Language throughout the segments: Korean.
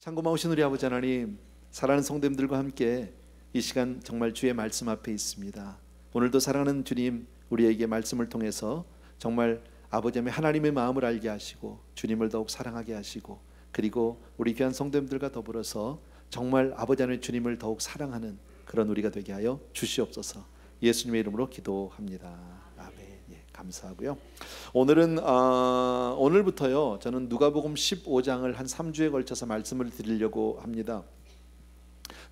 참고마우신 우리 아버지 하나님, 사랑하는 성도님들과 함께 이 시간 정말 주의 말씀 앞에 있습니다. 오늘도 사랑하는 주님, 우리에게 말씀을 통해서 정말 아버지 하나님의 마음을 알게 하시고 주님을 더욱 사랑하게 하시고, 그리고 우리 귀한 성도님들과 더불어서 정말 아버지 하나님 주님을 더욱 사랑하는 그런 우리가 되게 하여 주시옵소서. 예수님의 이름으로 기도합니다. 아멘. 감사하고요. 오늘부터요, 저는 누가복음 15장을 한 3주에 걸쳐서 말씀을 드리려고 합니다.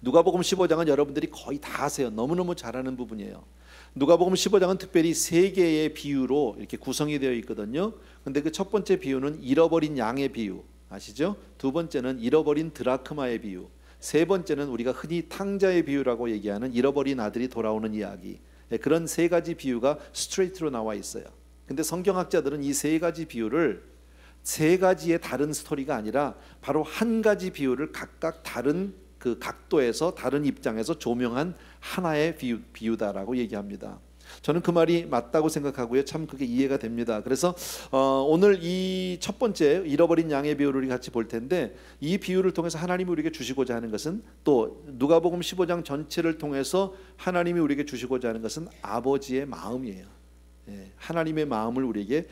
누가복음 15장은 여러분들이 거의 다 아세요. 너무너무 잘 아는 부분이에요. 누가복음 15장은 특별히 세 개의 비유로 이렇게 구성이 되어 있거든요. 근데 그 첫 번째 비유는 잃어버린 양의 비유, 아시죠? 두 번째는 잃어버린 드라크마의 비유, 세 번째는 우리가 흔히 탕자의 비유라고 얘기하는 잃어버린 아들이 돌아오는 이야기. 그런 세 가지 비유가 스트레이트로 나와 있어요. 근데 성경학자들은 이 세 가지 비유를 세 가지의 다른 스토리가 아니라 바로 한 가지 비유를 각각 다른 그 각도에서 다른 입장에서 조명한 하나의 비유다라고 얘기합니다. 저는 그 말이 맞다고 생각하고요. 참 그게 이해가 됩니다. 그래서 오늘 이 첫 번째 잃어버린 양의 비유를 같이 볼 텐데, 이 비유를 통해서 하나님이 우리에게 주시고자 하는 것은, 또 누가복음 15장 전체를 통해서 하나님이 우리에게 주시고자 하는 것은 아버지의 마음이에요. 하나님의 마음을 우리에게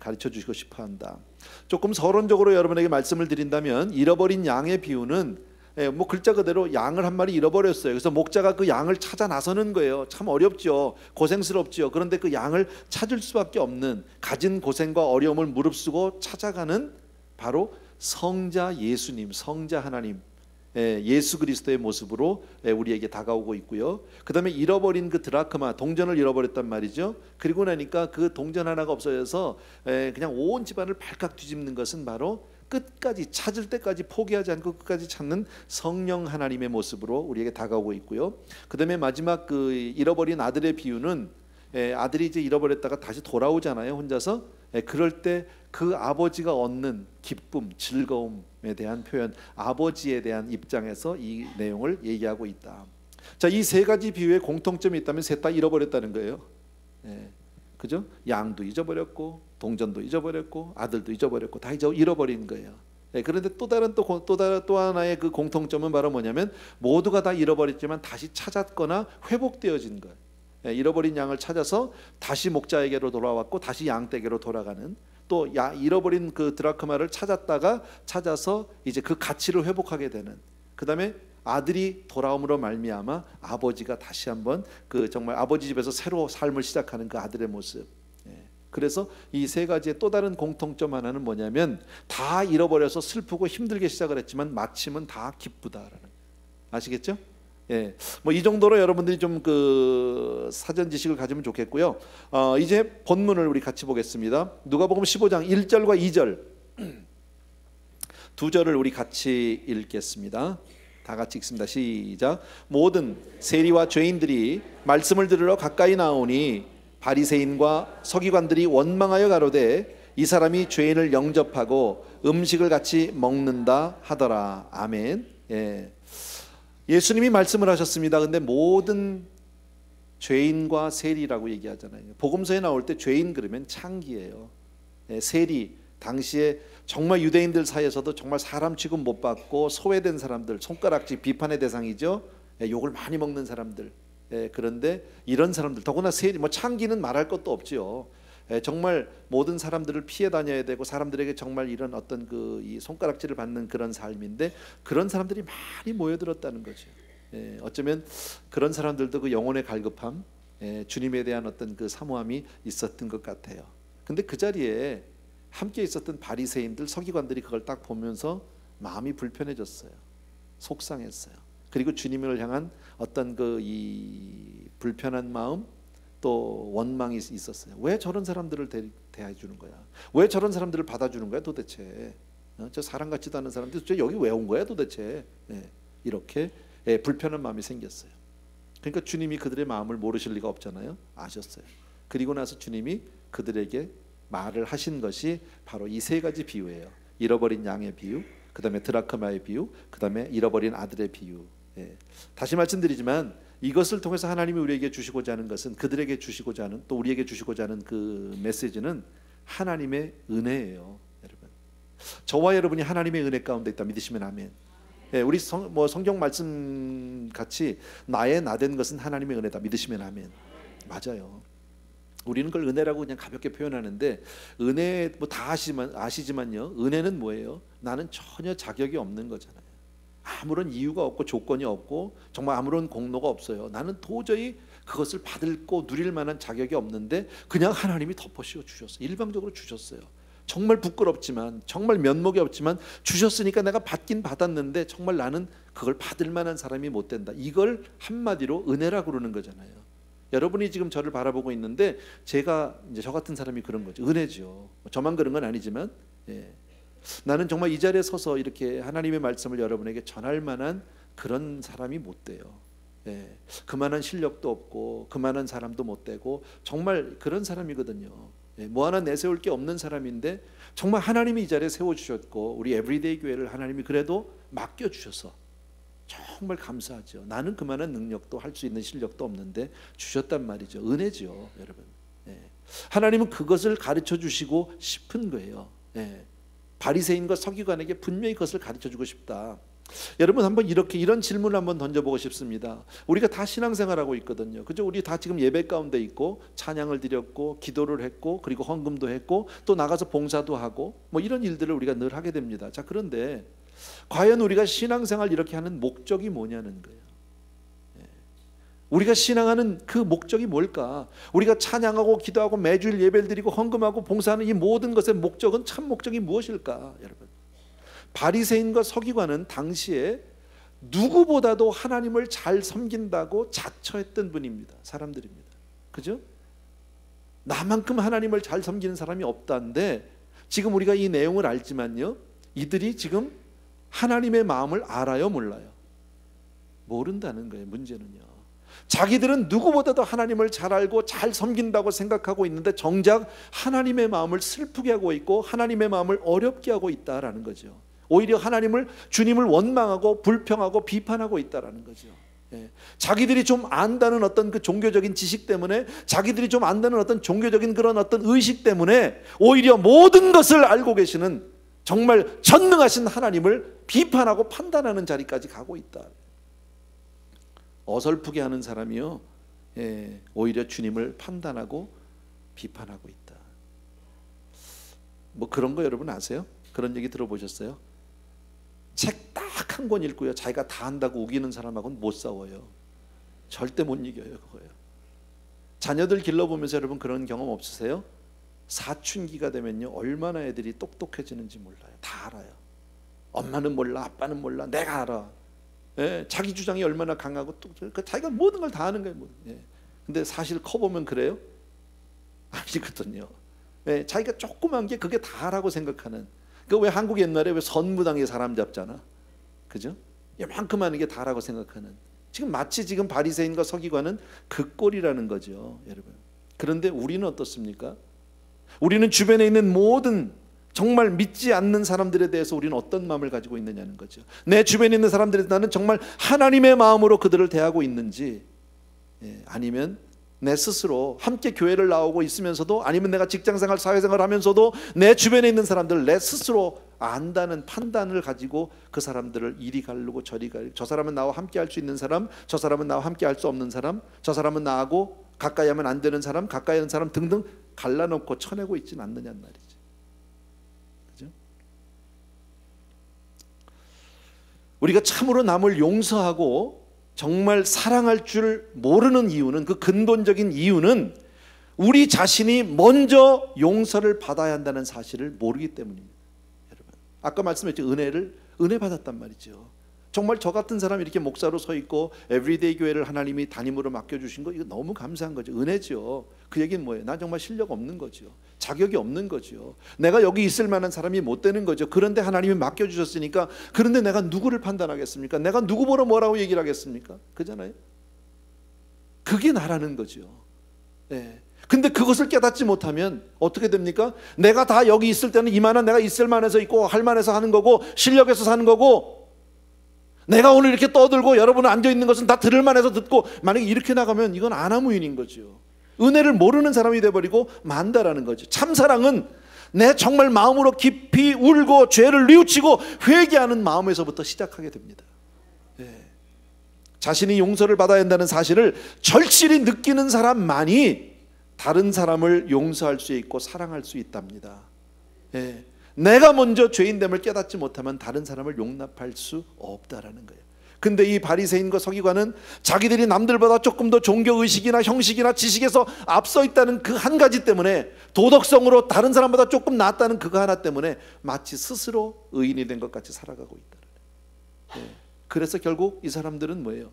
가르쳐 주시고 싶어 한다. 조금 서론적으로 여러분에게 말씀을 드린다면, 잃어버린 양의 비유는 뭐 글자 그대로 양을 한 마리 잃어버렸어요. 그래서 목자가 그 양을 찾아 나서는 거예요. 참 어렵죠. 고생스럽죠. 그런데 그 양을 찾을 수밖에 없는, 가진 고생과 어려움을 무릅쓰고 찾아가는 바로 성자 예수님, 성자 하나님, 예수 그리스도의 모습으로 우리에게 다가오고 있고요. 그 다음에 잃어버린 그 드라크마, 동전을 잃어버렸단 말이죠. 그리고 나니까 그 동전 하나가 없어져서 그냥 온 집안을 발칵 뒤집는 것은 바로 끝까지 찾을 때까지 포기하지 않고 끝까지 찾는 성령 하나님의 모습으로 우리에게 다가오고 있고요. 그 다음에 마지막 그 잃어버린 아들의 비유는, 아들이 이제 잃어버렸다가 다시 돌아오잖아요, 혼자서. 그럴 때 그 아버지가 얻는 기쁨, 즐거움에 대한 표현, 아버지에 대한 입장에서 이 내용을 얘기하고 있다. 자, 이 세 가지 비유에 공통점이 있다면 셋 다 잃어버렸다는 거예요. 그죠? 양도 잊어버렸고, 동전도 잊어버렸고, 아들도 잊어버렸고, 다 잃어버린 거예요. 그런데 또 하나의 그 공통점은 바로 뭐냐면, 모두가 다 잃어버렸지만 다시 찾았거나 회복되어진 거예요. 잃어버린 양을 찾아서 다시 목자에게로 돌아왔고, 다시 양떼게로 돌아가는, 또 잃어버린 그 드라크마를 찾아서 이제 그 가치를 회복하게 되는, 그 다음에 아들이 돌아옴으로 말미암아 아버지가 다시 한번 그 정말 아버지 집에서 새로 삶을 시작하는 그 아들의 모습. 그래서 이 세 가지의 또 다른 공통점 하나는 뭐냐면, 다 잃어버려서 슬프고 힘들게 시작을 했지만 마침은 다 기쁘다라는, 아시겠죠? 뭐 이 정도로 여러분들이 좀 그 사전 지식을 가지면 좋겠고요. 이제 본문을 우리 같이 보겠습니다. 누가복음 15장 1절과 2절 두 절을 우리 같이 읽겠습니다. 다 같이 읽습니다. 시작. 모든 세리와 죄인들이 말씀을 들으러 가까이 나오니 바리새인과 서기관들이 원망하여 가로되, 이 사람이 죄인을 영접하고 음식을 같이 먹는다 하더라. 아멘. 예수님이 말씀을 하셨습니다. 근데 모든 죄인과 세리라고 얘기하잖아요. 복음서에 나올 때 죄인 그러면 창기예요. 세리, 당시에 정말 유대인들 사이에서도 정말 사람 취급 못 받고 소외된 사람들, 손가락질 비판의 대상이죠. 욕을 많이 먹는 사람들. 그런데 이런 사람들, 더구나 세리, 뭐 창기는 말할 것도 없죠. 정말 모든 사람들을 피해 다녀야 되고, 사람들에게 정말 이런 어떤 그 이 손가락질을 받는 그런 삶인데, 그런 사람들이 많이 모여들었다는 거죠. 어쩌면 그런 사람들도 그 영혼의 갈급함, 주님에 대한 어떤 그 사모함이 있었던 것 같아요. 근데 그 자리에 함께 있었던 바리새인들, 서기관들이 그걸 딱 보면서 마음이 불편해졌어요. 속상했어요. 그리고 주님을 향한 어떤 그 이 불편한 마음, 또 원망이 있었어요. 왜 저런 사람들을 대해 주는 거야? 왜 저런 사람들을 받아주는 거야 도대체? 저 사람 같지도 않은 사람들 도대체 여기 왜 온 거야 도대체? 이렇게 불편한 마음이 생겼어요. 그러니까 주님이 그들의 마음을 모르실 리가 없잖아요. 아셨어요. 그리고 나서 주님이 그들에게 말을 하신 것이 바로 이 세 가지 비유예요. 잃어버린 양의 비유, 그 다음에 드라크마의 비유, 그 다음에 잃어버린 아들의 비유. 다시 말씀드리지만, 이것을 통해서 하나님이 우리에게 주시고자 하는 것은, 그들에게 주시고자 하는, 또 우리에게 주시고자 하는 그 메시지는 하나님의 은혜예요. 여러분, 저와 여러분이 하나님의 은혜 가운데 있다 믿으시면 아멘. 예, 우리 성경 말씀 같이 나의 나된 것은 하나님의 은혜다 믿으시면 아멘. 맞아요. 우리는 그걸 은혜라고 그냥 가볍게 표현하는데, 은혜 뭐 다 아시지만요, 은혜는 뭐예요? 나는 전혀 자격이 없는 거잖아요. 아무런 이유가 없고 조건이 없고 정말 아무런 공로가 없어요. 나는 도저히 그것을 받고 누릴 만한 자격이 없는데 그냥 하나님이 덮어씌워 주셨어요. 일방적으로 주셨어요. 정말 부끄럽지만, 정말 면목이 없지만 주셨으니까 내가 받긴 받았는데 정말 나는 그걸 받을 만한 사람이 못 된다. 이걸 한마디로 은혜라고 그러는 거잖아요. 여러분이 지금 저를 바라보고 있는데 제가 이제 저 같은 사람이 그런 거죠. 은혜죠. 저만 그런 건 아니지만, 예. 나는 정말 이 자리에 서서 이렇게 하나님의 말씀을 여러분에게 전할 만한 그런 사람이 못 돼요. 예. 그만한 실력도 없고 그만한 사람도 못 되고 정말 그런 사람이거든요. 예. 뭐 하나 내세울 게 없는 사람인데 정말 하나님이 이 자리에 세워주셨고 우리 에브리데이 교회를 하나님이 그래도 맡겨주셔서 정말 감사하죠. 나는 그만한 능력도 할 수 있는 실력도 없는데 주셨단 말이죠. 은혜죠, 여러분. 예. 하나님은 그것을 가르쳐 주시고 싶은 거예요. 예. 바리새인과 서기관에게 분명히 그것을 가르쳐 주고 싶다. 여러분 한번 이런 질문을 한번 던져보고 싶습니다. 우리가 다 신앙생활하고 있거든요. 그죠? 우리 다 지금 예배 가운데 있고 찬양을 드렸고 기도를 했고 그리고 헌금도 했고 또 나가서 봉사도 하고 뭐 이런 일들을 우리가 늘 하게 됩니다. 자, 그런데 과연 우리가 신앙생활 이렇게 하는 목적이 뭐냐는 거예요. 우리가 신앙하는 그 목적이 뭘까? 우리가 찬양하고 기도하고 매주일 예배를 드리고 헌금하고 봉사하는 이 모든 것의 목적은 참 목적이 무엇일까? 여러분, 바리새인과 서기관은 당시에 누구보다도 하나님을 잘 섬긴다고 자처했던 분입니다. 사람들입니다. 그죠? 나만큼 하나님을 잘 섬기는 사람이 없다는데 지금 우리가 이 내용을 알지만요, 이들이 지금 하나님의 마음을 알아요, 몰라요? 모른다는 거예요. 문제는요, 자기들은 누구보다도 하나님을 잘 알고 잘 섬긴다고 생각하고 있는데 정작 하나님의 마음을 슬프게 하고 있고 하나님의 마음을 어렵게 하고 있다라는 거죠. 오히려 주님을 원망하고 불평하고 비판하고 있다라는 거죠. 예. 자기들이 좀 안다는 어떤 그 종교적인 지식 때문에, 자기들이 좀 안다는 어떤 종교적인 그런 어떤 의식 때문에 오히려 모든 것을 알고 계시는 정말 전능하신 하나님을 비판하고 판단하는 자리까지 가고 있다. 어설프게 하는 사람이요, 예, 오히려 주님을 판단하고 비판하고 있다. 뭐 그런 거 여러분 아세요? 그런 얘기 들어보셨어요? 책 딱 한 권 읽고요, 자기가 다 한다고 우기는 사람하고는 못 싸워요. 절대 못 이겨요. 그거예요. 자녀들 길러보면서 여러분 그런 경험 없으세요? 사춘기가 되면요, 얼마나 애들이 똑똑해지는지 몰라요. 다 알아요. 엄마는 몰라, 아빠는 몰라, 내가 알아. 예, 자기 주장이 얼마나 강하고 또 자기가 모든 걸 다 아는 거예요. 예. 근데 사실 커보면 그래요? 아니거든요. 예, 자기가 조그만 게 그게 다라고 생각하는. 그 왜 한국 옛날에 왜 선무당에 사람 잡잖아, 그죠? 이만큼 하는 게 다라고 생각하는. 지금 마치 지금 바리새인과 서기관은 그 꼴이라는 거죠, 여러분. 그런데 우리는 어떻습니까? 우리는 주변에 있는 모든 정말 믿지 않는 사람들에 대해서 우리는 어떤 마음을 가지고 있느냐는 거죠. 내 주변에 있는 사람들에 대해서 나는 정말 하나님의 마음으로 그들을 대하고 있는지, 예, 아니면 내 스스로 함께 교회를 나오고 있으면서도, 아니면 내가 직장생활 사회생활 하면서도 내 주변에 있는 사람들을 내 스스로 안다는 판단을 가지고 그 사람들을 이리 가르고 저리 가르고, 저 사람은 나와 함께 할 수 있는 사람, 저 사람은 나와 함께 할 수 없는 사람, 저 사람은 나하고 가까이 하면 안 되는 사람, 가까이 하는 사람 등등 갈라놓고 쳐내고 있지는 않느냐는 말이죠. 우리가 참으로 남을 용서하고 정말 사랑할 줄 모르는 이유는, 그 근본적인 이유는 우리 자신이 먼저 용서를 받아야 한다는 사실을 모르기 때문입니다. 여러분, 아까 말씀했죠. 은혜 받았단 말이죠. 정말 저 같은 사람이 이렇게 목사로 서 있고 에브리데이 교회를 하나님이 담임으로 맡겨주신 거, 이거 너무 감사한 거죠. 은혜죠. 그 얘기는 뭐예요? 난 정말 실력 없는 거죠. 자격이 없는 거죠. 내가 여기 있을 만한 사람이 못 되는 거죠. 그런데 하나님이 맡겨주셨으니까, 그런데 내가 누구를 판단하겠습니까? 내가 누구 보러 뭐라고 얘기를 하겠습니까? 그잖아요. 그게 나라는 거죠. 네. 근데 그것을 깨닫지 못하면 어떻게 됩니까? 내가 다 여기 있을 때는 이만한 내가 있을 만해서 있고 할 만해서 하는 거고 실력에서 사는 거고, 내가 오늘 이렇게 떠들고 여러분은 앉아있는 것은 다 들을 만해서 듣고, 만약에 이렇게 나가면 이건 아나무인인 거죠. 은혜를 모르는 사람이 돼버리고 만다라는 거죠. 참사랑은 내 정말 마음으로 깊이 울고 죄를 뉘우치고 회개하는 마음에서부터 시작하게 됩니다. 자신이 용서를 받아야 한다는 사실을 절실히 느끼는 사람만이 다른 사람을 용서할 수 있고 사랑할 수 있답니다. 내가 먼저 죄인됨을 깨닫지 못하면 다른 사람을 용납할 수 없다라는 거예요. 근데 이 바리새인과 서기관은 자기들이 남들보다 조금 더 종교의식이나 형식이나 지식에서 앞서 있다는 그 한 가지 때문에, 도덕성으로 다른 사람보다 조금 낫다는 그거 하나 때문에 마치 스스로 의인이 된 것 같이 살아가고 있다. 그래서 결국 이 사람들은 뭐예요?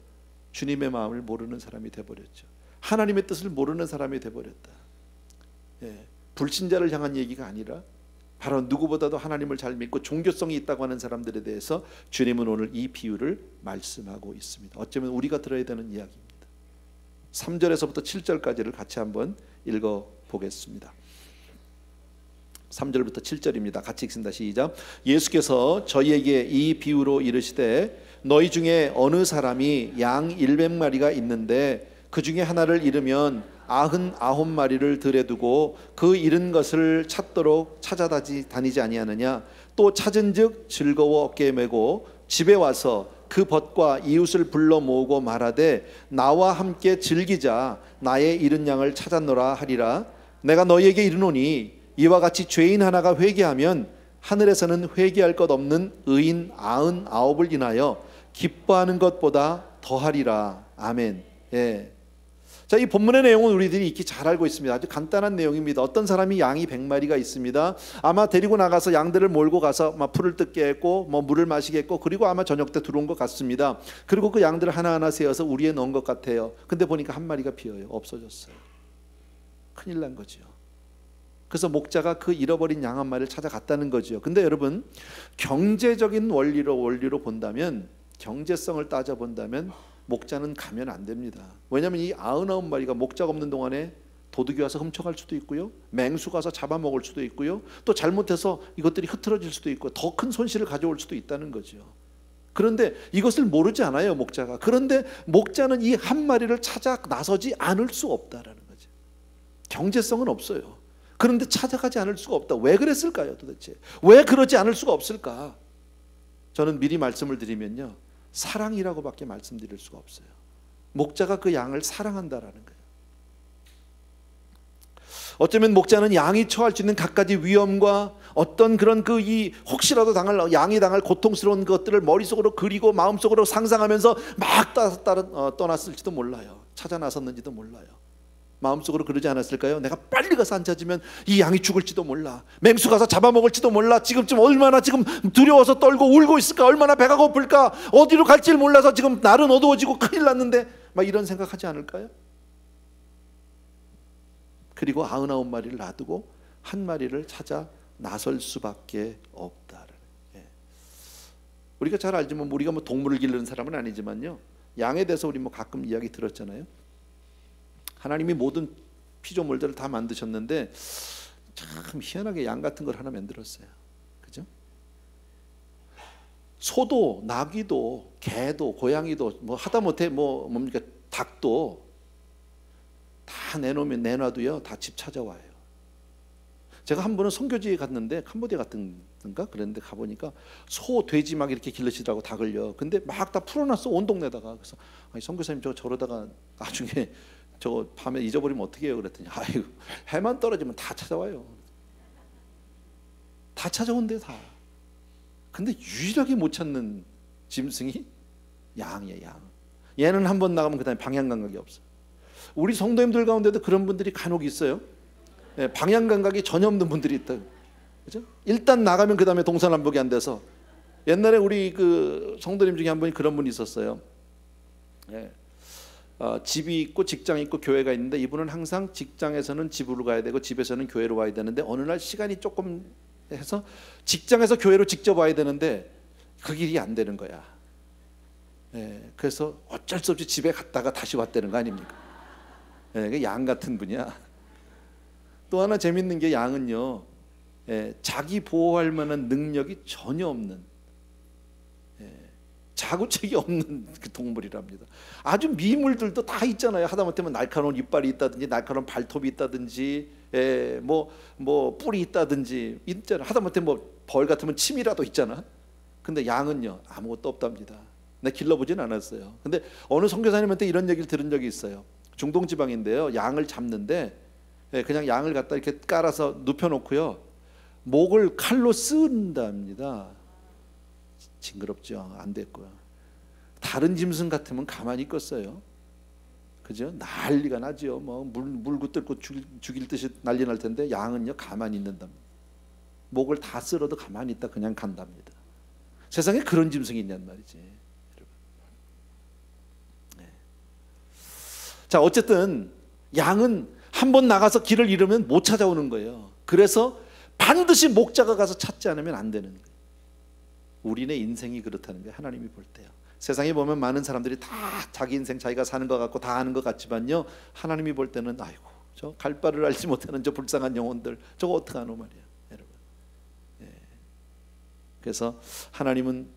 주님의 마음을 모르는 사람이 돼버렸죠. 하나님의 뜻을 모르는 사람이 돼버렸다. 불신자를 향한 얘기가 아니라 바로 누구보다도 하나님을 잘 믿고 종교성이 있다고 하는 사람들에 대해서 주님은 오늘 이 비유를 말씀하고 있습니다. 어쩌면 우리가 들어야 되는 이야기입니다. 3절에서부터 7절까지를 같이 한번 읽어보겠습니다. 3절부터 7절입니다. 같이 읽습니다. 시작. 예수께서 저희에게 이 비유로 이르시되 너희 중에 어느 사람이 양 100마리가 있는데 그 중에 하나를 잃으면 99마리를 들에 두고 그 잃은 것을 찾도록 찾아다니지 아니하느냐. 또 찾은즉 즐거워 어깨에 메고 집에 와서 그 벗과 이웃을 불러 모으고 말하되 나와 함께 즐기자. 나의 잃은 양을 찾았노라 하리라. 내가 너희에게 이르노니 이와 같이 죄인 하나가 회개하면 하늘에서는 회개할 것 없는 의인 99을 인하여 기뻐하는 것보다 더하리라. 아멘. 자, 이 본문의 내용은 우리들이 익히 잘 알고 있습니다. 아주 간단한 내용입니다. 어떤 사람이 양이 100마리가 있습니다. 아마 데리고 나가서 양들을 몰고 가서 풀을 뜯게 했고 물을 마시게 했고, 그리고 아마 저녁 때 들어온 것 같습니다. 그리고 그 양들을 하나하나 세어서 우리에 넣은 것 같아요. 근데 보니까 한 마리가 비어요. 없어졌어요. 큰일 난 거죠. 그래서 목자가 그 잃어버린 양 한 마리를 찾아갔다는 거죠. 근데 여러분, 경제적인 원리로 본다면, 경제성을 따져본다면 목자는 가면 안 됩니다. 왜냐하면 이 99마리가 목자가 없는 동안에 도둑이 와서 훔쳐갈 수도 있고요, 맹수가 와서 잡아먹을 수도 있고요, 또 잘못해서 이것들이 흐트러질 수도 있고 더 큰 손실을 가져올 수도 있다는 거죠. 그런데 이것을 모르지 않아요, 목자가. 그런데 목자는 이 한 마리를 찾아 나서지 않을 수 없다라는 거죠. 경제성은 없어요. 그런데 찾아가지 않을 수가 없다. 왜 그랬을까요, 도대체? 왜 그러지 않을 수가 없을까? 저는 미리 말씀을 드리면요, 사랑이라고밖에 말씀드릴 수가 없어요. 목자가 그 양을 사랑한다라는 거예요. 어쩌면 목자는 양이 처할 수 있는 갖가지 위험과 어떤 그런 혹시라도 양이 당할 고통스러운 것들을 머릿속으로 그리고 마음속으로 상상하면서 막 떠났을지도 몰라요. 찾아 나섰는지도 몰라요. 마음속으로 그러지 않았을까요? 내가 빨리 가서 안 찾으면 이 양이 죽을지도 몰라. 맹수 가서 잡아먹을지도 몰라. 지금쯤 얼마나 지금 두려워서 떨고 울고 있을까? 얼마나 배가 고플까? 어디로 갈지를 몰라서 지금 날은 어두워지고 큰일 났는데, 막 이런 생각하지 않을까요? 그리고 99마리를 놔두고 한 마리를 찾아 나설 수밖에 없다. 우리가 잘 알지만, 우리가 동물을 기르는 사람은 아니지만요, 양에 대해서 우리 가끔 이야기 들었잖아요. 하나님이 모든 피조물들을 다 만드셨는데 참 희한하게 양 같은 걸 하나 만들었어요. 그죠? 소도, 나귀도, 개도, 고양이도, 하다못해 뭡니까, 닭도 다 내놔도요, 다 집 찾아와요. 제가 한 번은 선교지에 갔는데, 캄보디아 같은가 그랬는데 가보니까 소, 돼지 막 이렇게 길러시더라고, 닭을요. 근데 막 다 풀어놨어, 온 동네다가. 그래서 선교사님, 저러다가 나중에 저 밤에 잊어버리면 어떻게 해요? 그랬더니 아이고, 해만 떨어지면 다 찾아와요. 다 찾아온대, 다. 근데 유일하게 못 찾는 짐승이 양이에요, 양. 얘는 한 번 나가면 그 다음에 방향 감각이 없어. 우리 성도님들 가운데도 그런 분들이 간혹 있어요. 방향 감각이 전혀 없는 분들이 있다. 그죠? 일단 나가면 그 다음에 동서남북이 안 돼서. 옛날에 우리 그 성도님 중에 한 분이 그런 분이 있었어요. 집이 있고 직장이 있고 교회가 있는데, 이분은 항상 직장에서는 집으로 가야 되고 집에서는 교회로 와야 되는데, 어느 날 시간이 조금 해서 직장에서 교회로 직접 와야 되는데 그 길이 안 되는 거야. 그래서 어쩔 수 없이 집에 갔다가 다시 왔다는 거 아닙니까? 양 같은 분이야. 또 하나 재밌는 게, 양은요, 자기 보호할 만한 능력이 전혀 없는, 자구책이 없는 그 동물이랍니다. 아주 미물들도 다 있잖아요. 하다못해 날카로운 이빨이 있다든지 날카로운 발톱이 있다든지 뭐 뿔이 있다든지 있잖아. 하다못해 벌 같으면 침이라도 있잖아. 근데 양은요 아무것도 없답니다. 내가 길러보진 않았어요. 근데 어느 선교사님한테 이런 얘기를 들은 적이 있어요. 중동 지방인데요. 양을 잡는데 그냥 양을 갖다 이렇게 깔아서 눕혀놓고요. 목을 칼로 쓴답니다. 징그럽죠. 안 됐고요. 다른 짐승 같으면 가만히 있겠어요. 그죠? 난리가 나죠. 뭐 물고 뜯고 죽일 듯이 난리 날 텐데 양은요 가만히 있는답니다. 목을 다 쓸어도 가만히 있다 그냥 간답니다. 세상에 그런 짐승이 있냔 말이지. 네. 자, 어쨌든 양은 한번 나가서 길을 잃으면 못 찾아오는 거예요. 그래서 반드시 목자가 가서 찾지 않으면 안 되는 거예요. 우리네 인생이 그렇다는 거예요. 하나님이 볼 때요. 세상에 보면 많은 사람들이 다 자기 인생 자기가 사는 것 같고 다 아는 것 같지만요, 하나님이 볼 때는 아이고 저 갈 바를 알지 못하는 저 불쌍한 영혼들 저거 어떡하노 말이야, 여러분. 예. 그래서 하나님은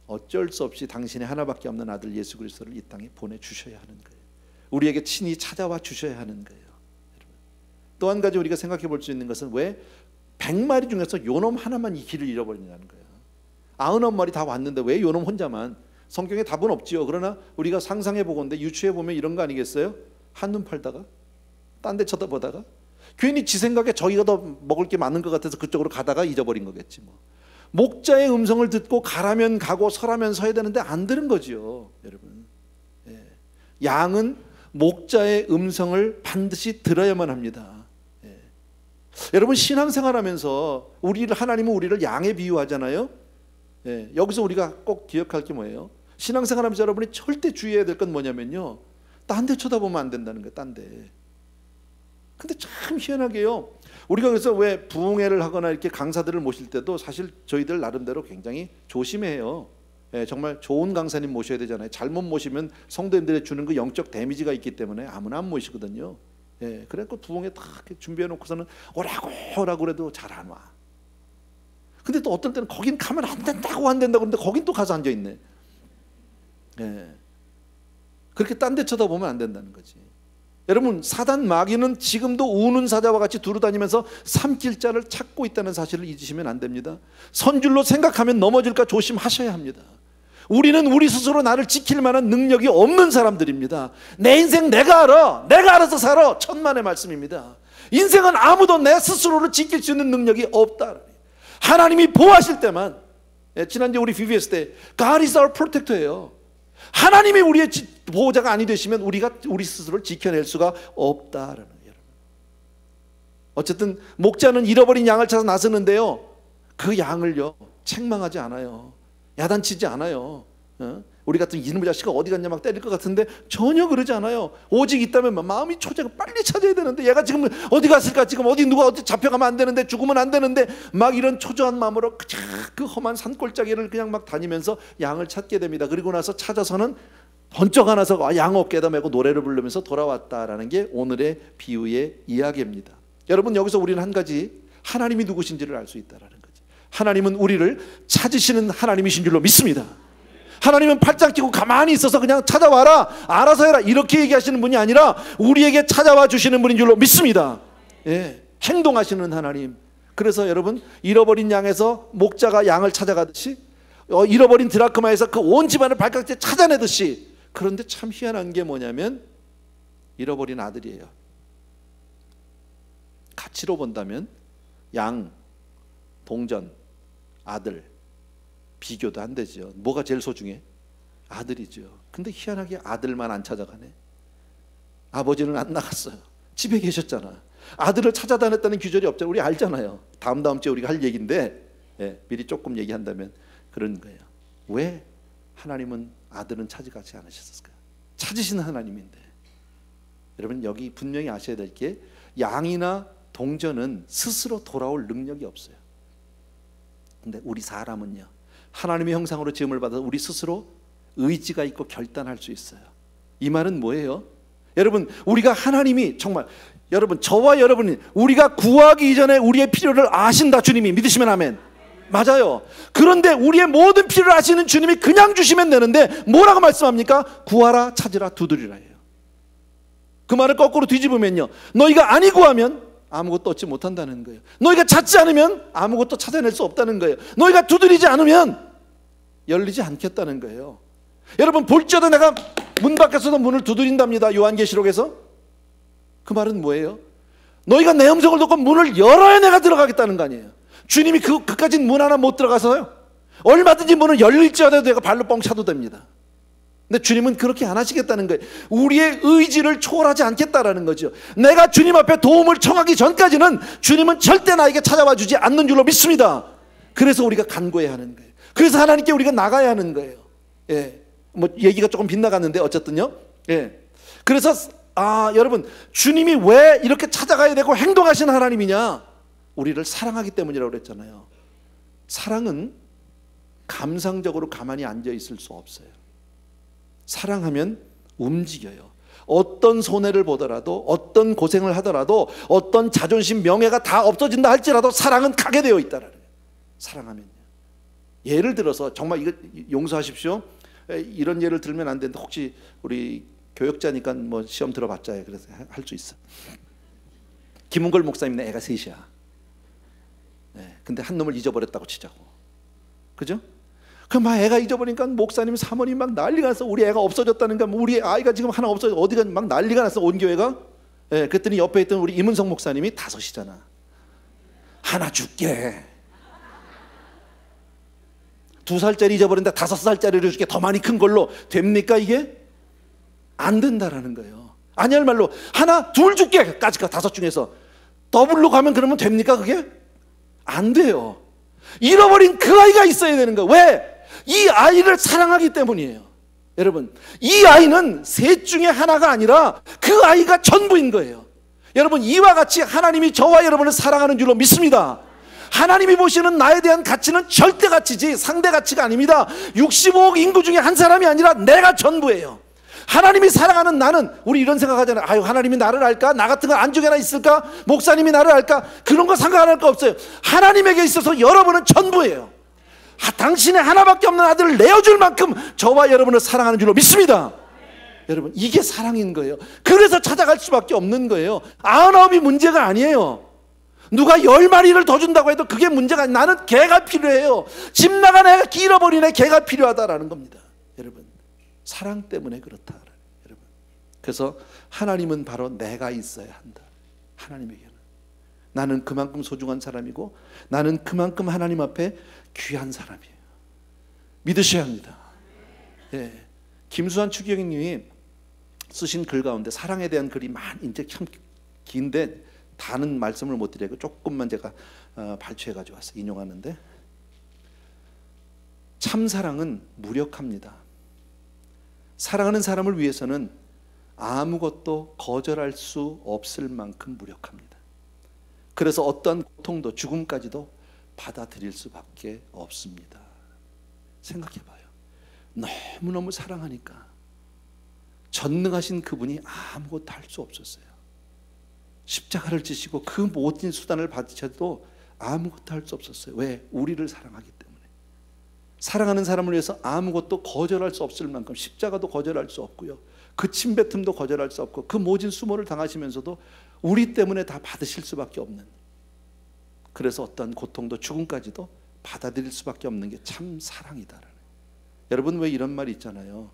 어쩔 수 없이 당신의 하나밖에 없는 아들 예수 그리스도를 이 땅에 보내주셔야 하는 거예요. 우리에게 친히 찾아와 주셔야 하는 거예요. 또 한 가지 우리가 생각해 볼 수 있는 것은 왜 100마리 중에서 요놈 하나만 이 길을 잃어버리냐는 거예요. 99마리 다 왔는데 왜 요놈 혼자만? 성경에 답은 없지요. 그러나 우리가 상상해 보건대 유추해 보면 이런 거 아니겠어요? 한눈 팔다가 딴 데 쳐다보다가 괜히 지 생각에 저기가 더 먹을 게 많은 것 같아서 그쪽으로 가다가 잊어버린 거겠지 뭐. 목자의 음성을 듣고 가라면 가고 서라면 서야 되는데 안 들은 거지요, 여러분. 예. 양은 목자의 음성을 반드시 들어야만 합니다. 예. 여러분 신앙생활하면서 하나님은 우리를 양에 비유하잖아요. 예. 여기서 우리가 꼭 기억할 게 뭐예요? 신앙생활하면서 여러분이 절대 주의해야 될 건 뭐냐면요, 딴 데 쳐다보면 안 된다는 거예요. 딴 데. 근데 참 희한하게요, 우리가 그래서 왜 부흥회를 하거나 이렇게 강사들을 모실 때도 사실 저희들 나름대로 굉장히 조심해요. 예, 정말 좋은 강사님 모셔야 되잖아요. 잘못 모시면 성도님들이 주는 그 영적 데미지가 있기 때문에 아무나 안 모시거든요. 예, 그래서 부흥회 딱 준비해 놓고서는 오라고 그래도 잘 안 와. 근데 또 어떨 때는 거긴 가면 안 된다고 그러는데 거긴 또 가서 앉아 있네. 예, 그렇게 딴 데 쳐다보면 안 된다는 거지. 여러분, 사단 마귀는 지금도 우는 사자와 같이 두루다니면서 삼킬 자를 찾고 있다는 사실을 잊으시면 안 됩니다. 선줄로 생각하면 넘어질까 조심하셔야 합니다. 우리는 우리 스스로 나를 지킬 만한 능력이 없는 사람들입니다. 내 인생 내가 알아서 살아. 천만의 말씀입니다. 인생은 아무도 내 스스로를 지킬 수 있는 능력이 없다. 하나님이 보호하실 때만, 지난주에 우리 VBS 때 God is our protector예요. 하나님이 우리의 보호자가 아니 되시면 우리가 우리 스스로를 지켜낼 수가 없다라는 거예요. 어쨌든 목자는 잃어버린 양을 찾아 나서는데요, 그 양을요 책망하지 않아요. 야단치지 않아요. 우리 같은 이놈의 자식아 어디 갔냐 막 때릴 것 같은데 전혀 그러지 않아요. 오직 있다면 마음이 초조해가 빨리 찾아야 되는데 얘가 지금 어디 갔을까, 지금 누가 어디 잡혀가면 안 되는데, 죽으면 안 되는데, 막 이런 초조한 마음으로 그 험한 산골짜기를 그냥 막 다니면서 양을 찾게 됩니다. 그리고 나서 찾아서는 번쩍 안아서 양 어깨에다 메고 노래를 부르면서 돌아왔다라는 게 오늘의 비유의 이야기입니다. 여러분, 여기서 우리는 한 가지, 하나님이 누구신지를 알 수 있다라는 거지. 하나님은 우리를 찾으시는 하나님이신 줄로 믿습니다. 하나님은 팔짱 끼고 가만히 있어서 그냥 찾아와라, 알아서 해라 이렇게 얘기하시는 분이 아니라 우리에게 찾아와 주시는 분인 줄로 믿습니다. 예, 행동하시는 하나님. 그래서 여러분, 잃어버린 양에서 목자가 양을 찾아가듯이, 잃어버린 드라크마에서 그 온 집안을 발각제 찾아내듯이, 그런데 참 희한한 게 뭐냐면 잃어버린 아들이에요. 가치로 본다면 양, 동전, 아들 비교도 안 되죠. 뭐가 제일 소중해? 아들이죠. 근데 희한하게 아들만 안 찾아가네. 아버지는 안 나갔어요. 집에 계셨잖아. 아들을 찾아다녔다는 규절이 없잖아요. 우리 알잖아요. 다음 주에 우리가 할 얘기인데, 예, 미리 조금 얘기한다면 그런 거예요. 왜 하나님은 아들은 찾아가지 않으셨을까요? 찾으시는 하나님인데. 여러분, 여기 분명히 아셔야 될 게, 양이나 동전은 스스로 돌아올 능력이 없어요. 근데 우리 사람은요, 하나님의 형상으로 지음을 받아서 우리 스스로 의지가 있고 결단할 수 있어요. 이 말은 뭐예요? 여러분, 우리가 하나님이 정말, 여러분, 저와 여러분이 우리가 구하기 이전에 우리의 필요를 아신다. 주님이 믿으시면 아멘. 맞아요. 그런데 우리의 모든 필요를 아시는 주님이 그냥 주시면 되는데 뭐라고 말씀합니까? 구하라, 찾으라, 두드리라 해요. 그 말을 거꾸로 뒤집으면요, 너희가 아니 구하면 아무것도 얻지 못한다는 거예요. 너희가 찾지 않으면 아무것도 찾아낼 수 없다는 거예요. 너희가 두드리지 않으면 열리지 않겠다는 거예요. 여러분, 볼지어다 내가 문 밖에서도 문을 두드린답니다. 요한계시록에서. 그 말은 뭐예요? 너희가 내 음성을 듣고 문을 열어야 내가 들어가겠다는 거 아니에요. 주님이 그까진 문 하나 못 들어가서요, 얼마든지 문을 열릴지라도 내가 발로 뻥 차도 됩니다. 근데 주님은 그렇게 안 하시겠다는 거예요. 우리의 의지를 초월하지 않겠다라는 거죠. 내가 주님 앞에 도움을 청하기 전까지는 주님은 절대 나에게 찾아와 주지 않는 줄로 믿습니다. 그래서 우리가 간구해야 하는 거예요. 그래서 하나님께 우리가 나가야 하는 거예요. 예. 뭐 얘기가 조금 빗나갔는데 어쨌든요. 예. 그래서 여러분, 주님이 왜 이렇게 찾아가야 되고 행동하시는 하나님이냐? 우리를 사랑하기 때문이라고 그랬잖아요. 사랑은 감상적으로 가만히 앉아 있을 수 없어요. 사랑하면 움직여요. 어떤 손해를 보더라도, 어떤 고생을 하더라도, 어떤 자존심, 명예가 다 없어진다 할지라도 사랑은 가게 되어 있다라는 거예요. 사랑하면요. 예를 들어서, 정말 이거 용서하십시오. 이런 예를 들면 안 되는데, 혹시 우리 교역자니까 뭐 시험 들어봤자 그래서 할 수 있어. 김은걸 목사님네 애가 셋이야. 네, 근데 한 놈을 잊어버렸다고 치자고. 그죠? 그럼 막 애가 잊어버리니까 목사님, 사모님 막 난리가 났어. 우리 애가 없어졌다는가, 우리 아이가 지금 하나 없어져, 어디가 막 난리가 났어, 온 교회가. 예, 그랬더니 옆에 있던 우리 이문성 목사님이 5이잖아. 하나 줄게. 2살짜리 잊어버린다 5살짜리를 줄게. 더 많이 큰 걸로 됩니까 이게? 안 된다라는 거예요. 아니 할 말로 하나, 둘 줄게 까지 가 5 중에서 더블로 가면 그러면 됩니까 그게? 안 돼요. 잃어버린 그 아이가 있어야 되는 거예요. 왜? 이 아이를 사랑하기 때문이에요. 여러분, 이 아이는 셋 중에 하나가 아니라 그 아이가 전부인 거예요. 여러분, 이와 같이 하나님이 저와 여러분을 사랑하는 줄로 믿습니다. 하나님이 보시는 나에 대한 가치는 절대 가치지 상대 가치가 아닙니다. 65억 인구 중에 한 사람이 아니라 내가 전부예요. 하나님이 사랑하는 나는, 우리 이런 생각하잖아요. 아유, 하나님이 나를 알까? 나 같은 거 안중에나 있을까? 목사님이 나를 알까? 그런 거 상관할 거 없어요. 하나님에게 있어서 여러분은 전부예요. 당신의 하나밖에 없는 아들을 내어줄 만큼 저와 여러분을 사랑하는 줄로 믿습니다. 여러분, 이게 사랑인 거예요. 그래서 찾아갈 수밖에 없는 거예요. 99이 문제가 아니에요. 누가 10마리를 더 준다고 해도 그게 문제가 아니에요. 나는 개가 필요해요. 집 나간 애가 잃어버린 애, 개가 필요하다라는 겁니다. 여러분, 사랑 때문에 그렇다. 여러분, 그래서 하나님은 바로 내가 있어야 한다. 하나님에게는 나는 그만큼 소중한 사람이고 나는 그만큼 하나님 앞에 귀한 사람이에요. 믿으셔야 합니다. 예. 김수환 추기경님이 쓰신 글 가운데 사랑에 대한 글이 많이 이제 참 긴데 다는 말씀을 못 드리고 조금만 제가 발췌해 가지고 왔어요. 인용하는데, 참 사랑은 무력합니다. 사랑하는 사람을 위해서는 아무것도 거절할 수 없을 만큼 무력합니다. 그래서 어떠한 고통도 죽음까지도 받아들일 수밖에 없습니다. 생각해봐요. 너무너무 사랑하니까 전능하신 그분이 아무것도 할 수 없었어요. 십자가를 지시고 그 모든 수단을 받으셔도 아무것도 할 수 없었어요. 왜? 우리를 사랑하기 때문에. 사랑하는 사람을 위해서 아무것도 거절할 수 없을 만큼, 십자가도 거절할 수 없고요, 그 침뱉음도 거절할 수 없고, 그 모진 수모를 당하시면서도 우리 때문에 다 받으실 수밖에 없는, 그래서 어떤 고통도 죽음까지도 받아들일 수밖에 없는 게 참 사랑이다라는. 여러분, 왜 이런 말이 있잖아요.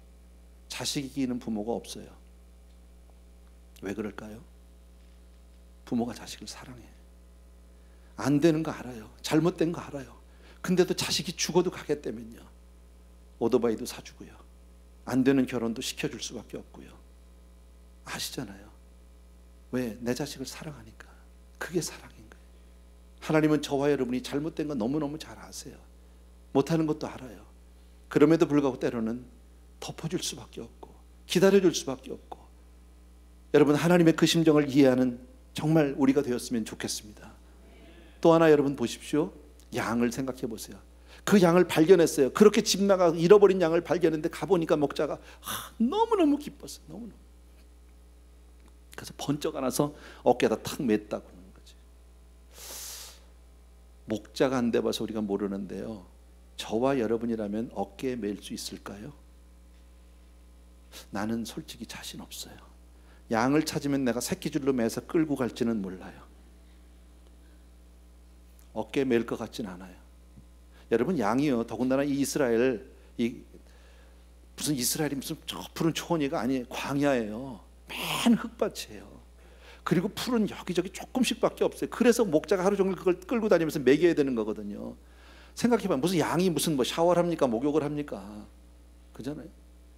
자식 이기는 부모가 없어요. 왜 그럴까요? 부모가 자식을 사랑해. 안 되는 거 알아요. 잘못된 거 알아요. 근데도 자식이 죽어도 가겠다면요, 오토바이도 사주고요, 안 되는 결혼도 시켜줄 수밖에 없고요. 아시잖아요. 왜? 내 자식을 사랑하니까. 그게 사랑인 거예요. 하나님은 저와 여러분이 잘못된 거 너무너무 잘 아세요. 못하는 것도 알아요. 그럼에도 불구하고 때로는 덮어줄 수밖에 없고 기다려줄 수밖에 없고. 여러분, 하나님의 그 심정을 이해하는 정말 우리가 되었으면 좋겠습니다. 또 하나 여러분 보십시오. 양을 생각해 보세요. 그 양을 발견했어요. 그렇게 집 나가 잃어버린 양을 발견했는데 가보니까 목자가 너무너무 기뻤어요. 너무너무. 그래서 번쩍 안아서 어깨에다 탁 맸다고 하는 거지. 목자가 안 돼봐서 우리가 모르는데요, 저와 여러분이라면 어깨에 맬 수 있을까요? 나는 솔직히 자신 없어요. 양을 찾으면 내가 새끼줄로 매서 끌고 갈지는 몰라요. 어깨에 맬 것 같진 않아요. 여러분, 양이요, 더군다나 이 이스라엘, 무슨 이스라엘이 무슨 저 푸른 초원이가 아니에요. 광야예요. 맨 흙밭이에요. 그리고 풀은 여기저기 조금씩밖에 없어요. 그래서 목자가 하루 종일 그걸 끌고 다니면서 먹여야 되는 거거든요. 생각해봐. 무슨 양이 무슨 뭐 샤워를 합니까? 목욕을 합니까? 그잖아요.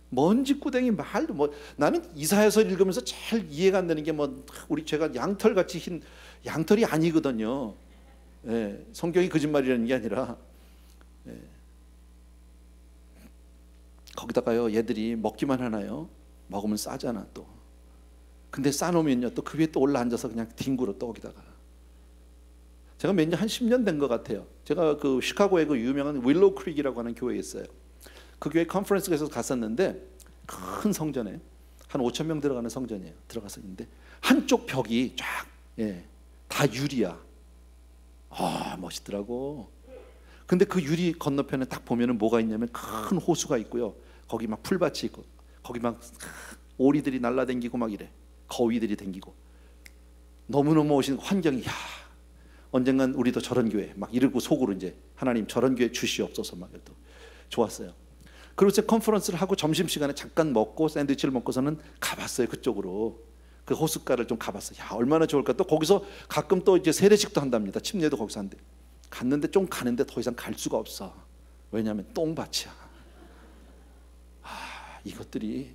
먼지 꾸댕이 말도 뭐. 나는 이사야서 읽으면서 제일 이해가 안 되는 게 뭐 우리 제가 양털 같이 흰 양털이 아니거든요. 예, 성경이 거짓말이라는 게 아니라, 예. 거기다가요, 얘들이 먹기만 하나요? 먹으면 싸잖아 또. 근데 싸놓으면요, 또 그 위에 또 올라앉아서 그냥 뒹굴어 또 거기다가. 제가 몇 년, 한 10년 된 것 같아요. 제가 그 시카고에 그 유명한 윌로우 크릭이라고 하는 교회에 있어요. 그 교회 컨퍼런스에서 갔었는데, 큰 성전에 한 5천 명 들어가는 성전이에요. 들어가서 있는데 한쪽 벽이 쫙, 예, 다 유리야. 아, 멋있더라고. 근데 그 유리 건너편에 딱 보면은 뭐가 있냐면 큰 호수가 있고요, 거기 막 풀밭이 있고, 거기 막 오리들이 날라다니고 막 이래. 거위들이 다니고. 너무너무 멋있는 환경이, 야, 언젠간 우리도 저런 교회 막 이러고 속으로 이제 하나님 저런 교회 주시옵소서 막 또 좋았어요. 그리고 제 컨퍼런스를 하고 점심시간에 잠깐 먹고 샌드위치를 먹고서는 가봤어요. 그쪽으로 그 호숫가를 좀 가봤어요. 야, 얼마나 좋을까. 또 거기서 가끔 또 이제 세례식도 한답니다. 침례도 거기서 한대. 갔는데 좀 가는데 더 이상 갈 수가 없어. 왜냐하면 똥밭이야. 아, 이것들이,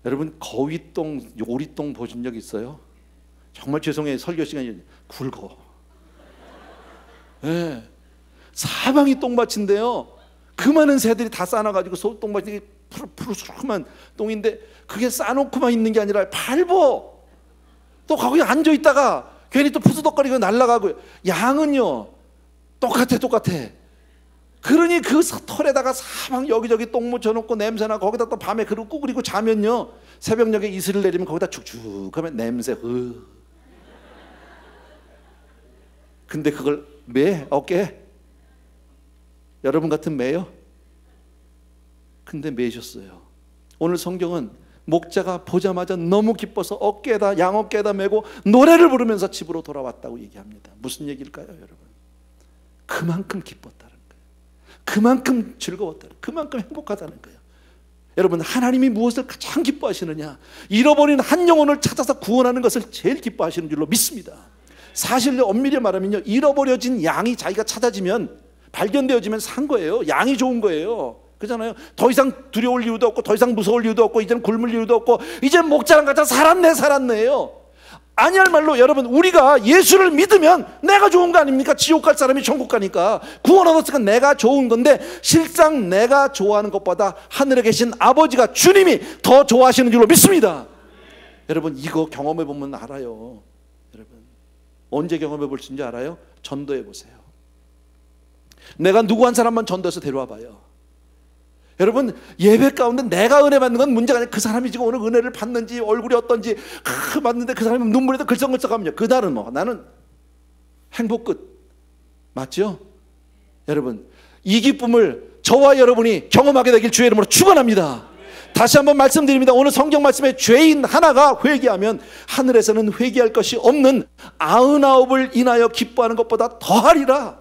여러분 거위똥, 오리똥 보신 적 있어요? 정말 죄송해요. 설교 시간이 굵어. 예, 사방이 똥밭인데요, 그 많은 새들이 다 싸놔가지고 똥밭이 푸르푸르한 똥인데, 그게 싸놓고만 있는 게 아니라 밟어. 또 거기 앉아 있다가 괜히 또 푸스덕거리고 날아가고. 양은요 똑같아. 그러니 그 털에다가 사방 여기저기 똥 묻혀놓고 냄새나, 거기다 또 밤에 그러고 꾸그리고 자면요, 새벽녘에 이슬을 내리면 거기다 축축하면 냄새. 근데 그걸 매 어깨에? 여러분 같은 매요? 근데 매셨어요. 오늘 성경은 목자가 보자마자 너무 기뻐서 어깨에다, 양 어깨에다 메고 노래를 부르면서 집으로 돌아왔다고 얘기합니다. 무슨 얘기일까요, 여러분? 그만큼 기뻤다는 거예요. 그만큼 즐거웠다는, 그만큼 행복하다는 거예요. 여러분, 하나님이 무엇을 가장 기뻐하시느냐? 잃어버린 한 영혼을 찾아서 구원하는 것을 제일 기뻐하시는 줄로 믿습니다. 사실 엄밀히 말하면요, 잃어버려진 양이 자기가 찾아지면, 발견되어지면 산 거예요. 양이 좋은 거예요. 그잖아요. 더 이상 두려울 이유도 없고, 더 이상 무서울 이유도 없고, 이제는 굶을 이유도 없고, 이제 목자랑 같이 살았네요. 아니할 말로 여러분, 우리가 예수를 믿으면 내가 좋은 거 아닙니까? 지옥 갈 사람이 천국 가니까 구원 얻었으니까 내가 좋은 건데, 실상 내가 좋아하는 것보다 하늘에 계신 아버지가, 주님이 더 좋아하시는 줄로 믿습니다. 여러분, 이거 경험해 보면 알아요. 여러분, 언제 경험해 볼 수 있는지 알아요? 전도해 보세요. 내가 누구 한 사람만 전도해서 데려와 봐요. 여러분, 예배 가운데 내가 은혜 받는 건 문제가 아니라 그 사람이 지금 오늘 은혜를 받는지, 얼굴이 어떤지 봤는데 그 사람이 눈물에도 글썽글썽하면요, 그날은 뭐 나는 행복 끝. 맞죠? 여러분, 이 기쁨을 저와 여러분이 경험하게 되길 주의 이름으로 축원합니다. 다시 한번 말씀드립니다. 오늘 성경 말씀에 죄인 하나가 회개하면 하늘에서는 회개할 것이 없는 99을 인하여 기뻐하는 것보다 더하리라.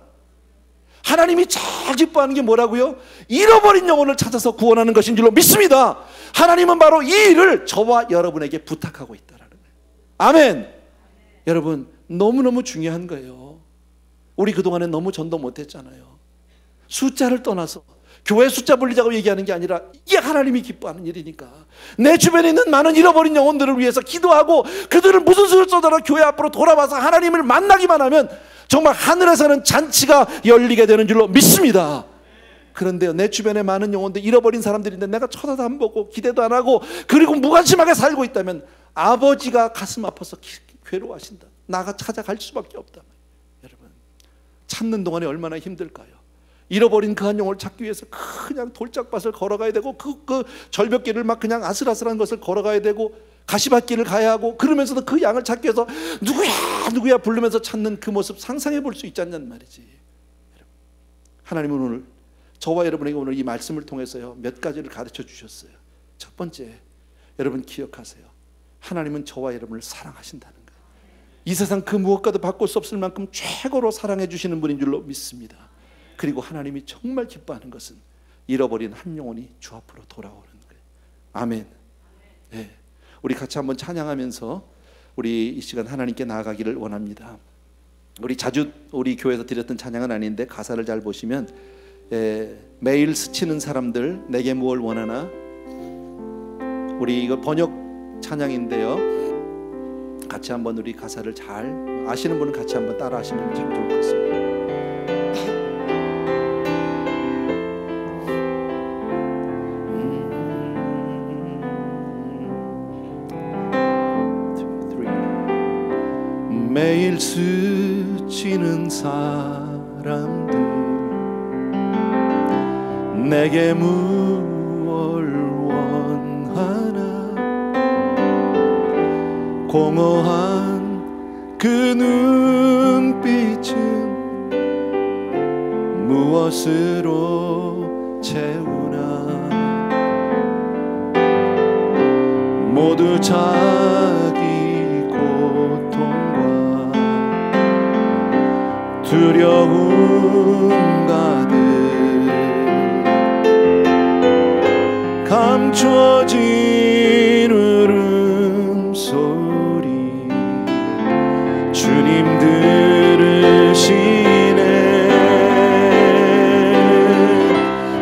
하나님이 제일 기뻐하는 게 뭐라고요? 잃어버린 영혼을 찾아서 구원하는 것인 줄로 믿습니다. 하나님은 바로 이 일을 저와 여러분에게 부탁하고 있다는 거예요. 아멘. 여러분, 너무너무 중요한 거예요. 우리 그동안에 너무 전도 못했잖아요. 숫자를 떠나서 교회 숫자 불리자고 얘기하는 게 아니라 이게 하나님이 기뻐하는 일이니까 내 주변에 있는 많은 잃어버린 영혼들을 위해서 기도하고 그들을 무슨 수를 쏟아라 교회 앞으로 돌아와서 하나님을 만나기만 하면 정말 하늘에서는 잔치가 열리게 되는 줄로 믿습니다. 그런데요, 내 주변에 많은 영혼들, 잃어버린 사람들인데 내가 쳐다도 안 보고 기대도 안 하고 그리고 무관심하게 살고 있다면 아버지가 가슴 아파서 괴로워하신다. 나가 찾아갈 수밖에 없다. 여러분, 찾는 동안에 얼마나 힘들까요? 잃어버린 그 한 영혼을 찾기 위해서 그냥 돌짝밭을 걸어가야 되고 그 절벽길을 막 그냥 아슬아슬한 것을 걸어가야 되고 가시밭길을 가야 하고, 그러면서도 그 양을 찾기 위해서 누구야 누구야 부르면서 찾는 그 모습 상상해 볼 수 있지 않냔 말이지. 하나님은 오늘 저와 여러분에게 오늘 이 말씀을 통해서요 몇 가지를 가르쳐 주셨어요. 첫 번째, 여러분 기억하세요. 하나님은 저와 여러분을 사랑하신다는 거예요. 이 세상 그 무엇과도 바꿀 수 없을 만큼 최고로 사랑해 주시는 분인 줄로 믿습니다. 그리고 하나님이 정말 기뻐하는 것은 잃어버린 한 영혼이 주 앞으로 돌아오는 거예요. 아멘. 네. 우리 같이 한번 찬양하면서 우리 이 시간 하나님께 나아가기를 원합니다. 우리 자주 우리 교회에서 드렸던 찬양은 아닌데 가사를 잘 보시면 매일 스치는 사람들 내게 무엇을 원하나, 우리 이거 번역 찬양인데요. 같이 한번 우리 가사를 잘 아시는 분은 같이 한번 따라 하시면 참 좋을 것 같습니다. 매일 스치는 사람들 내게 무엇을 원하나, 공허한 그 눈빛은 무엇으로 채우나, 모두 자기 고통과 두려움 가득 감춰진 울음소리 주님 들으시네.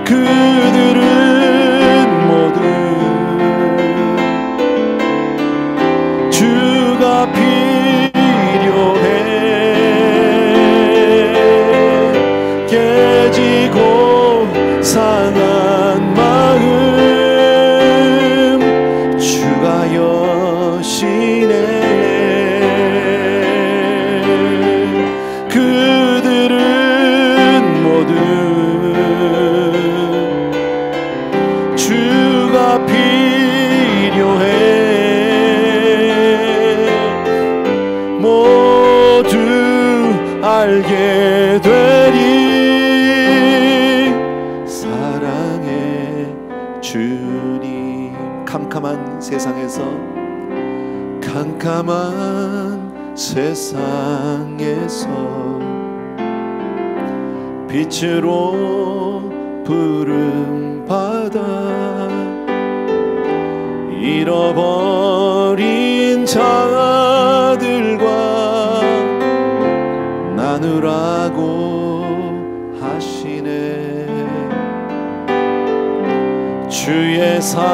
그들은 모두 주가 필요해. 깨지고 상한 마음 주가 여시네. 그들은 모두 주가 필요해. 모두 알게 되리 사랑의 주님. 캄캄한 세상에서, 캄캄한 세상에서 빛으로 부름받아 잃어버린 자들과 나누라고 하시네. 주의 사랑으로만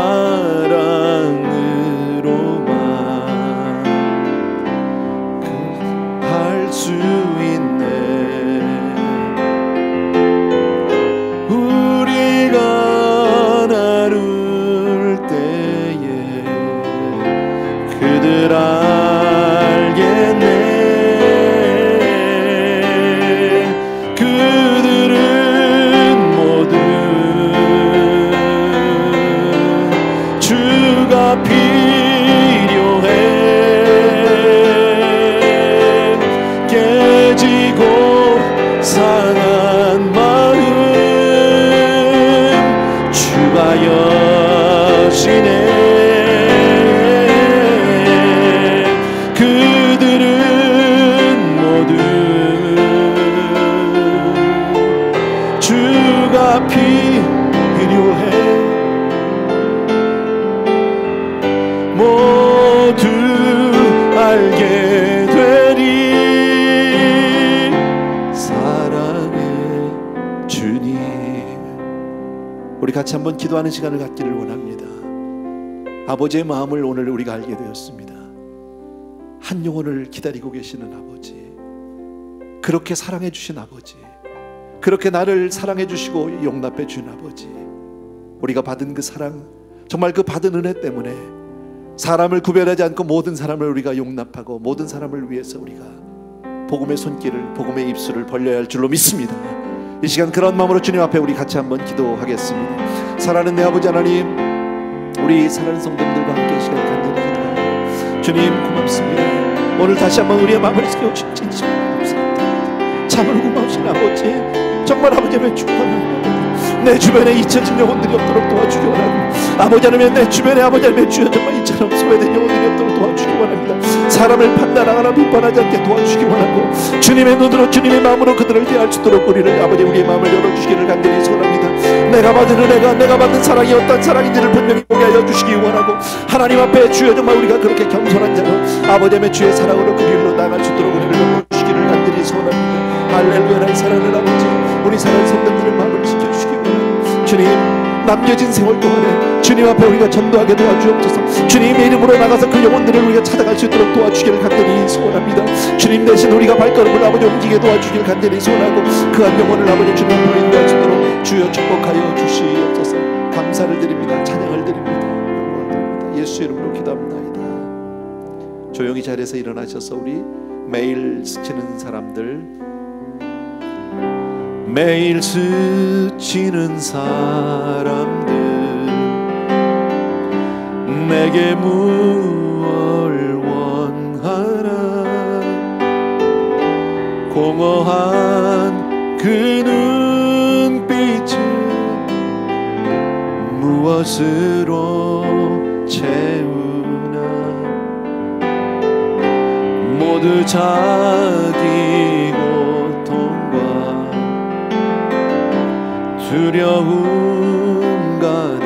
할 수 있네. 우리가 나눌 때에 그들 알겠네. 그들은 모두 주가 필요해. 깨지고 상한 마음 주가 여시네. 그들은 모두 주가 필요해. 모두 알게 되리 사랑의 주님. 우리 같이 한번 기도하는 시간을 갖기를 원합니다. 아버지의 마음을 오늘 우리가 알게 되었습니다. 한 영혼을 기다리고 계시는 아버지, 그렇게 사랑해 주신 아버지, 그렇게 나를 사랑해 주시고 용납해 준 아버지, 우리가 받은 그 사랑, 정말 그 받은 은혜 때문에 사람을 구별하지 않고 모든 사람을 우리가 용납하고 모든 사람을 위해서 우리가 복음의 손길을, 복음의 입술을 벌려야 할 줄로 믿습니다. 이 시간 그런 마음으로 주님 앞에 우리 같이 한번 기도하겠습니다. 사랑하는 내 아버지 하나님, 우리 사랑하는 성도님들과 함께 이 시간 간절히 기도합니다. 주님 고맙습니다. 오늘 다시 한번 우리의 마음을 세우신 진심 감사합니다. 참으로 고마우신 아버지, 정말 아버지의 축원합니다. 내 주변에 잊혀진 영혼들이 없도록 도와주기 원하고, 아버지 하나님 내 주변에 아버지 하나님 주여 정말 이처럼 소외된 영혼들이 없도록 도와주기 원합니다. 사람을 판단하거나 비판하지 않게 도와주기 원하고, 주님의 눈으로 주님의 마음으로 그들을 대할 수 있도록 우리를 아버지 우리의 마음을 열어주시기를 간절히 소원합니다. 내가 받은 은혜가 내가 받는 사랑이 어떤 사랑인지를 분명히 보게 하여 주시기 원하고, 하나님 앞에 주여 정말 우리가 그렇게 겸손한 자로 아버지 하나님의 주의 사랑으로 그 길로 나갈 수 있도록 은혜를 베풀어주시기를 간절히 소원합니다. 할렐루야. 나의 사랑하는 아버지, 우리 사랑하는 성도들의 마음을 지켜주시기 원하고, 주님 남겨진 세월 동안에 주님 앞에 우리가 전도하게 도와주옵소서. 주님의 이름으로 나가서 그 영혼들을 우리가 찾아갈 수 있도록 도와주기를 간절히 소원합니다. 주님 대신 우리가 발걸음을 아버지 옮기게 도와주기를 간절히 소원하고, 그 한 영혼을 아버지 주님 앞으로 인도할 수 있도록 주여 축복하여 주시옵소서. 감사를 드립니다. 찬양을 드립니다. 예수 이름으로 기도합니다. 조용히 자리에서 일어나셔서 우리 매일 스치는 사람들, 매일 스치는 사람들, 내게 무얼 원하나, 공허한 그 눈빛은 무엇으로 채우나, 모두 자기 두려움 가득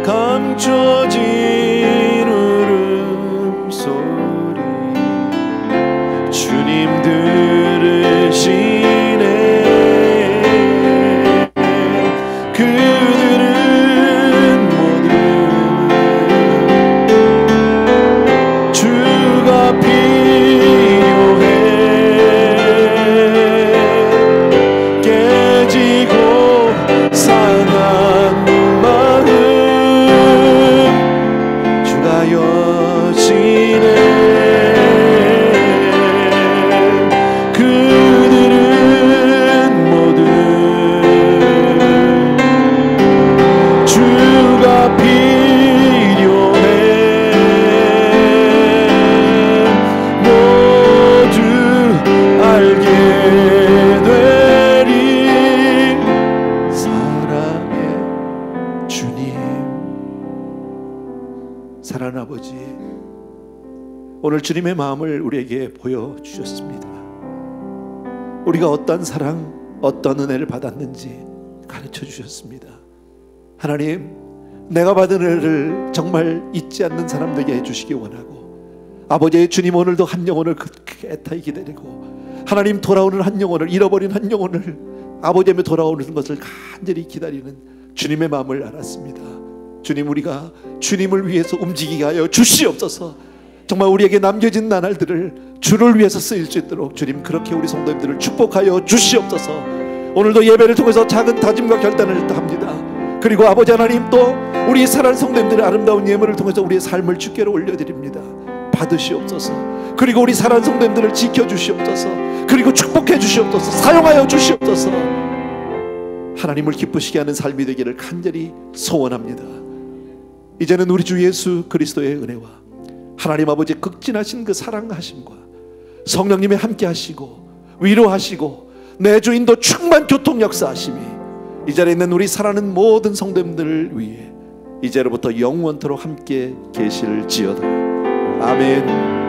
감춰진 울음소리, 주님 들으시네. 그들은 모두 주가 필요해. 사랑하는 아버지, 오늘 주님의 마음을 우리에게 보여주셨습니다. 우리가 어떤 사랑, 어떤 은혜를 받았는지 가르쳐 주셨습니다. 하나님, 내가 받은 은혜를 정말 잊지 않는 사람들에게 해주시기 원하고, 아버지 주님 오늘도 한 영혼을 크게 애타게 기다리고, 하나님 돌아오는 한 영혼을, 잃어버린 한 영혼을 아버지의 돌아오는 것을 간절히 기다리는 주님의 마음을 알았습니다. 주님, 우리가 주님을 위해서 움직이게 하여 주시옵소서. 정말 우리에게 남겨진 나날들을 주를 위해서 쓰일 수 있도록 주님 그렇게 우리 성도님들을 축복하여 주시옵소서. 오늘도 예배를 통해서 작은 다짐과 결단을 합니다. 그리고 아버지 하나님, 또 우리 사랑하는 성도님들의 아름다운 예물을 통해서 우리의 삶을 주께로 올려드립니다. 받으시옵소서. 그리고 우리 사랑하는 성도님들을 지켜주시옵소서. 그리고 축복해 주시옵소서. 사용하여 주시옵소서. 하나님을 기쁘시게 하는 삶이 되기를 간절히 소원합니다. 이제는 우리 주 예수 그리스도의 은혜와 하나님 아버지 극진하신 그 사랑하심과 성령님의 함께 하시고 위로하시고 내 주인도 충만 교통 역사하심이 이 자리에 있는 우리 사랑하는 모든 성도님들을 위해 이제로부터 영원토록 함께 계실지어다. 아멘.